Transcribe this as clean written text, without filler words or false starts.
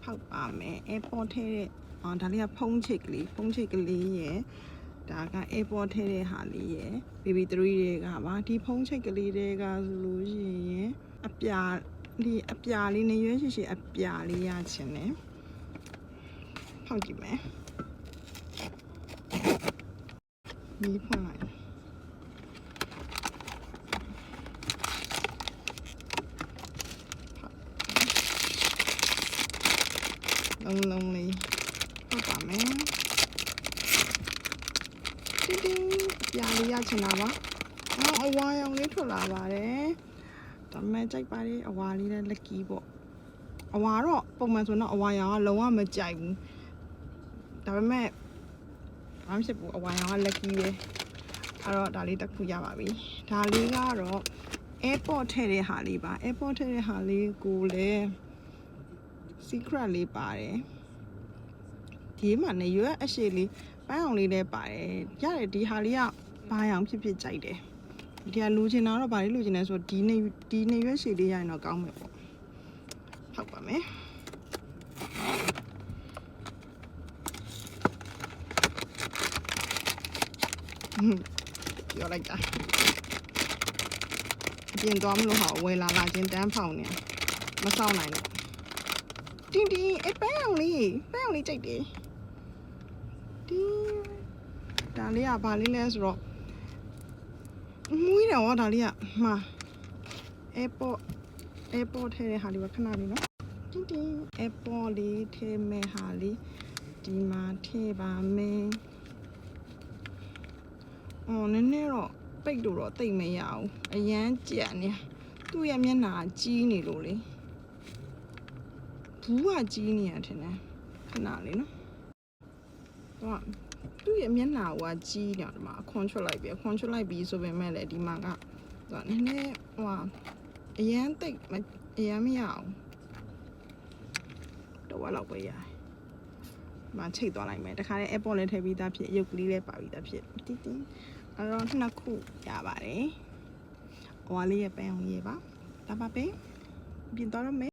ဖောက်ပါမယ် airport ထဲတဲ့ဒါလေးကဖုံးချိတ်ကလေးရယ်ဒါက airport ထဲတဲ့ဟာလေးရယ် baby 3တွေကပါဒီဖုံးချိတ်ကလေးတွေကဆိုလို့ရှိရင်အပြာလေးနေရွေးရှိအပြာလေးရချင်တယ်ဖောက်ကြည့်မယ်မီးဖွင့်လိုက်လုံးလေးဖောက်ပါမယ်တင်းပြာလေးရချင်တာပါအဝါရောင်လေးထွက်လာပါတယ်ဒါပေမဲ့ကြိုက်ပါတယ်အဝါလေးလည်း lucky ပေါ့အဝါတော့ပုံမှန်ဆိုတော့အဝါရောင်ကလုံးဝမကြိုက်ဘူးဒါပေမဲ့ဘာမှဖြစ်ဘူးအဝါရောင်က lucky ပဲအဲ့တော့ဒါလေးတစ်ခုရပါပြီဒါလေးကတော့ airport ထည့်တဲ့ဟာလေးပါ airport ထည့်တဲ့ဟာလေးကိုလည်း secret လေးပါတယ်ဒီမှာနေရွက်အရှိလေးပန်းအောင်လေးလည်းပါတယ်ရတယ်ဒီဟာလေးကဘာရောင်ဖြစ်ကြိုက်တယ်ဒီကလူချင်တာတော့ဗာလေးလူချင်တယ်ဆိုတော့ဒီနေရွက်ရှည်လေးရရင်တော့ကောင်းမယ်ပေါ့ဖောက်ပါမယ်ပြောလိုက်တာပြင်သွားမလို့ဟာဝယ်လာချင်းတန်းဖောက်နေမစောင့်နိုင်တော့တင်းပန်းအောင်လေးကြိုက်တယ်ဒါလေးကဘာလေးလဲဆိုတော့မွေးတယ်ဟောဒါလေးကမှာ airport ထဲတဲ့ဟာလေးပဲခဏလေးနော်တင်း airport လေးထဲမဲ့ဟာလေးဒီမှာထည့်ပါမယ်နည်းနည်းတော့ပိတ်လို့တော့တိတ်မရအောင်အရန်ကြက်နေသူ့ရဲ့မျက်နှာကြီးနေလို့လေဘူးကကြီးနေရထင်တယ်ခဏလေးနော်သူ့ရဲ့မျက်နှာကကြီးနေတယ်မှာအခွန်ချွတ်လိုက်ပြီးဆိုပေမဲ့လည်းဒီမှာကနည်းနည်းအရန်တိတ်အရန်မရအောင်တော့ဝါလောက်ပဲရတယ်မချိတ်သွားလိုက်မယ်တခါလေ airport လည်းထည့်ပြီးသားဖြစ်ရုပ်ကလေးလည်းပါပြီးသားဖြစ်တင်းအဲ့တော့နှစ်ခုရပါတယ်ဟိုလေးရဲ့ပန်းအောင်ရေးပါဒါပါပဲပြင်သွားတော့မယ်